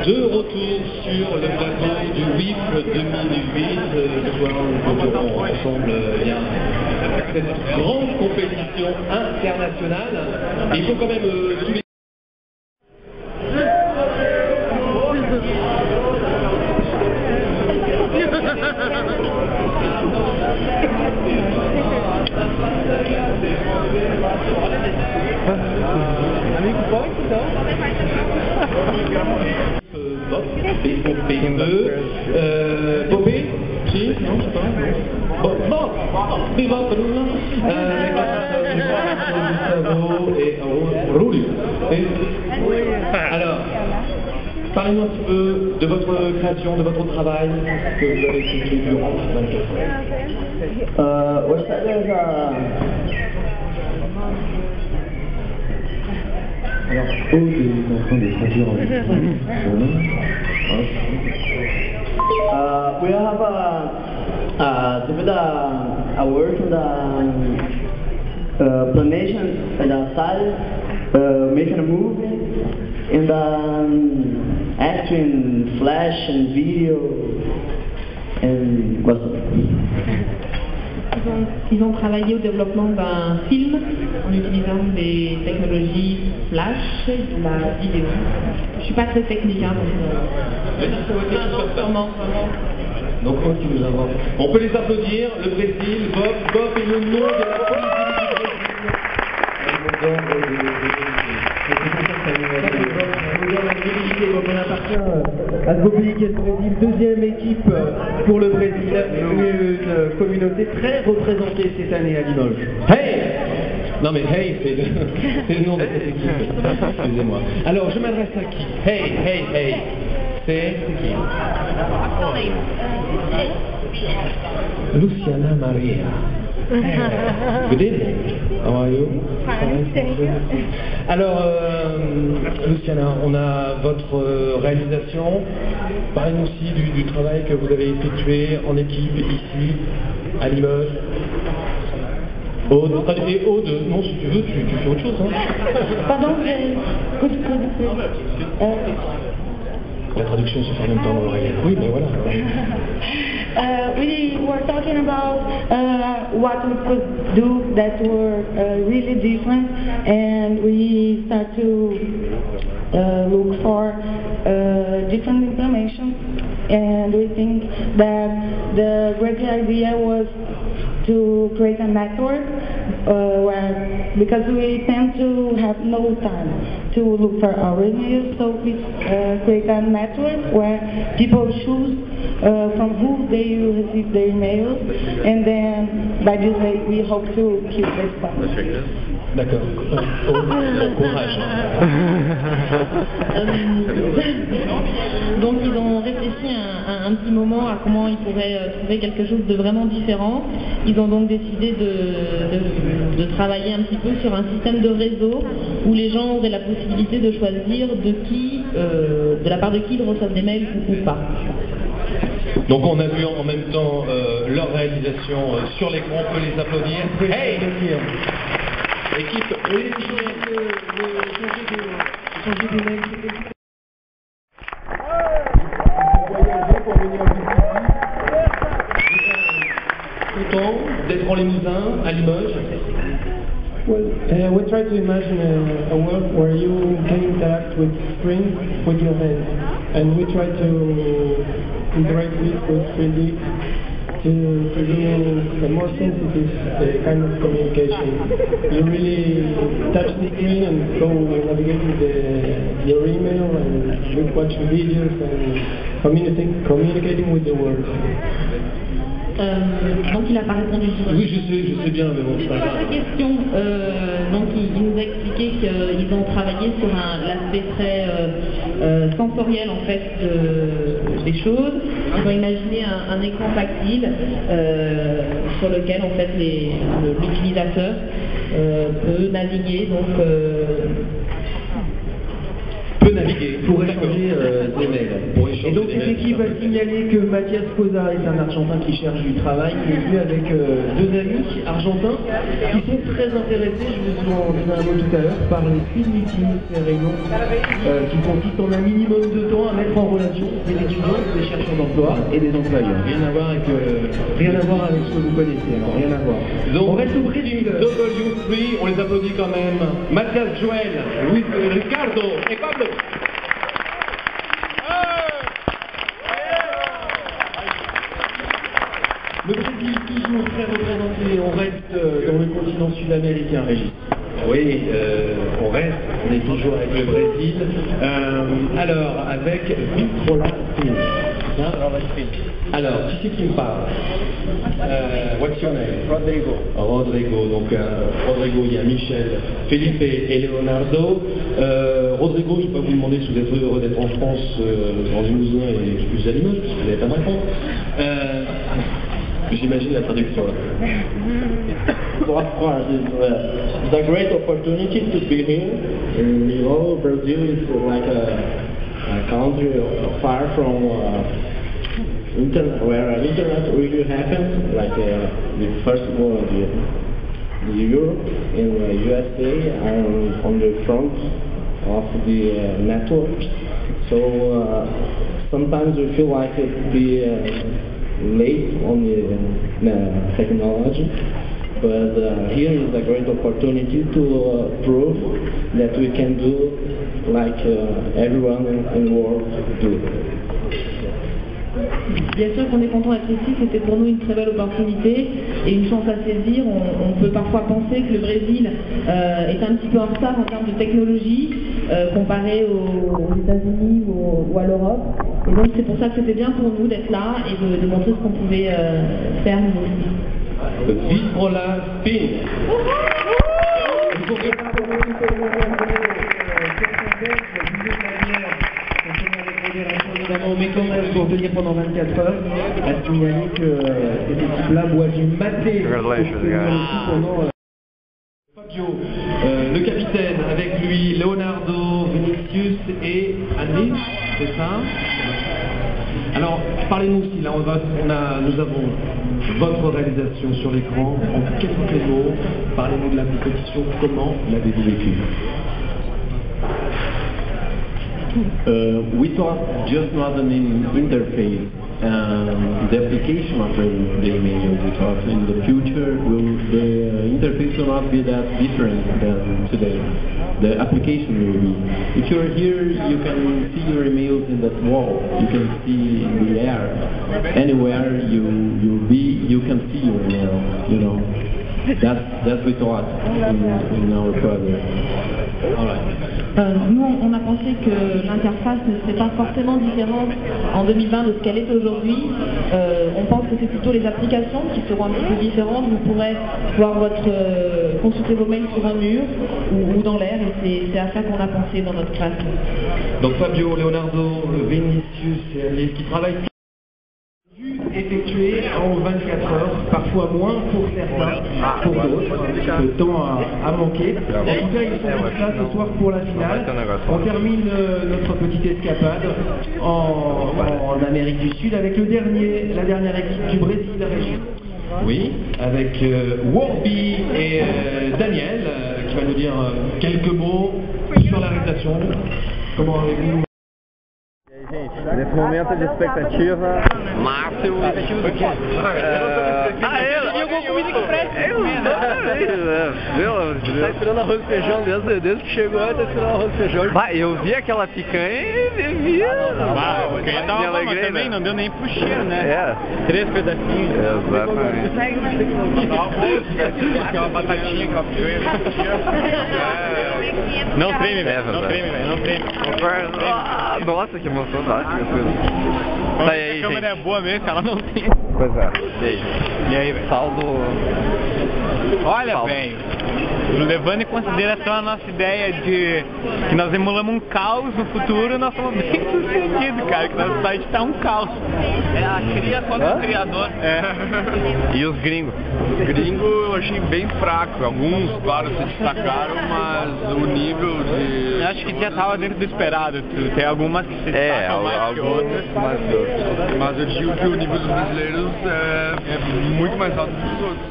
De retour sur le plateau du WIF 2008, ce soir nous clôturons ensemble cette grande compétition internationale. Et il faut quand même souligner. Popé, si, non, je sais pas. Gustavo et Rulio. Alors, parlez-nous un petit peu de votre création, de votre travail que vous avez effectué durant 24 heures. Alors, Aude est en train de traduire en we have a work in the planation and the side, making a movie, and acting, flash and video, and what's Ils ont travaillé au développement d'un film en utilisant des technologies flash et de la vidéo. Je ne suis pas très technique, hein, donc qui nous invente. On peut les applaudir, le Brésil, Bob est le nom de la On appartient à Mobilité le Brésil, deuxième équipe pour le Brésil, une communauté très représentée cette année à Limoges. Hey! Non mais hey, c'est le nom de cette équipe. Excusez-moi. Alors je m'adresse à qui? Hey. C'est qui? Luciana Maria. Good evening. How are you? Alors, Luciana, on a votre réalisation. Parlez-nous aussi du travail que vous avez effectué en équipe ici, à Limoges. Aude, et Aude, non, si tu veux, tu fais autre chose. Hein. Pardon, La traduction se fait en même temps dans l'oreille. Oui, mais voilà. We were talking about what we could do that were really different, and we start to look for different implementations, and we think that the great idea was to create a network where, because we tend to have no time to look for our emails, so we create a network where people choose from who they receive their emails, and then by this way we hope to keep this balance. D'accord. Bon courage. Donc ils ont réfléchi un petit moment à comment ils pourraient trouver quelque chose de vraiment différent. Ils ont donc décidé de travailler un petit peu sur un système de réseau où les gens auraient la possibilité de choisir de la part de qui ils reçoivent des mails ou pas. Donc on a vu en même temps leur réalisation sur l'écran, on peut les applaudir. Hey! Équipe, content d'être en Limousin, à Limoges. Well, we try to imagine a world where you can interact with screens with your hands, and we try to interact with 3D to do a more sensitive kind of communication. You really touch the screen and go navigate with your email and look, watching videos and communicating with the world. Donc il n'a pas répondu sur Oui, je sais bien, mais bon, c'est pas grave. la question. Donc il nous a expliqué qu'ils ont travaillé sur l'aspect très sensoriel en fait des choses. Ils ont imaginé un écran tactile sur lequel en fait l'utilisateur peut naviguer. Donc naviguer. pour échanger des mails. Et donc cette équipe a signalé que Mathias Cosa est un Argentin qui cherche du travail, qui est venu avec deux amis argentins qui sont très intéressés, je vous en disais un mot tout à l'heure, par les speed meetings, ces réunions qui consistent en un minimum de temps à mettre en relation des étudiants, des chercheurs d'emploi et des employeurs. Rien à voir avec ce que vous connaissez, alors rien à voir. Donc, on reste au Brésil. W3, on les applaudit quand même. Mathias, Joël, Luis, Ricardo et Pablo. Le Brésil toujours très représenté, on reste dans le continent sud-américain, Régis. Oui, on est toujours avec le Brésil. Alors, avec Vitrola Spin. Alors, qui c'est qui me parle? What's your name? Rodrigo. Rodrigo, donc Rodrigo, il y a Michel, Felipe et Leonardo. Rodrigo, je ne vais pas vous demander si vous êtes heureux d'être en France, en Limousin et plus à Limoges, parce que vous n'avez pas de réponse. J'imagine la traduction là. For us, it's a great opportunity to be here. You know, Brazil is like a country far from internet, where internet really happens, like the first world, the Europe and USA are on the front of the networks. So sometimes we feel like it late on the technology, but here is a great opportunity to prove that we can do like everyone in the world do. Bien sûr qu'on est content d'être ici, c'était pour nous une très belle opportunité et une chance à saisir. On peut parfois penser que le Brésil est un petit peu en retard en termes de technologie comparé aux États-Unis ou à l'Europe. Et donc c'est pour ça que c'était bien pour nous d'être là et de montrer ce qu'on pouvait faire nous aussi. Vitrola Spin. Mais quand même, pour tenir pendant 24 heures, à signaler que cette équipe-là boit du maté pendant... Fabio, le capitaine, avec lui, Leonardo, Vinicius et Andy, c'est ça? Alors, parlez-nous aussi, là nous avons votre réalisation sur l'écran, en quelques mots, parlez-nous de la compétition, comment l'avez-vous vécu? We thought just not an interface, the application of the email. We thought in the future the interface will not be that different than today. The application will be. If you're here, you can see your emails in that wall. You can see in the air. Anywhere you'll be, you can see your email. You know, that's we thought in our project. All right. Nous, on a pensé que l'interface ne serait pas forcément différente en 2020 de ce qu'elle est aujourd'hui. On pense que c'est plutôt les applications qui seront un petit peu différentes. Vous pourrez voir consulter vos mails sur un mur ou dans l'air, et c'est à ça qu'on a pensé dans notre classe. Donc Fabio, Leonardo, Vinicius et Alice qui travaillent effectué en 24 heures, parfois moins pour certains, pour d'autres, le temps a manqué. En tout cas, ils sont tous là ce soir pour la finale. On termine notre petite escapade en Amérique du Sud avec la dernière équipe du Brésil, la région. Oui, avec Warby et Daniel, qui va nous dire quelques mots sur la réalisation. Comment avez-vous? Nesse momento de expectativa máximo. Tá esperando arroz e feijão desde que chegou, tá esperando arroz e feijão. Bah, eu vi aquela picanha e vi. Picanha tava bom, mas também não deu nem pro cheiro, né? É. 3 pedacinhos. Exatamente. Aquela batatinha, aquela picanha. Não treme, velho. Não treme, velho. Não treme. Nossa, que emoção. Tá aí, a câmera é boa mesmo, ela não tem. Pois é. E aí, velho? Saldo. Olha, velho. levando em consideração a nossa ideia de que nós emulamos um caos no futuro, nós somos bem sucedidos, cara, que nosso site tá um caos. É a cria contra o criador. E os gringos? Os gringos eu achei bem fraco. Alguns, claro, se destacaram, mas o nível de... Eu acho que já tava dentro do esperado. Tem algumas que se destacam mais que outras. Mas eu digo que o nível dos brasileiros é muito mais alto que os outros.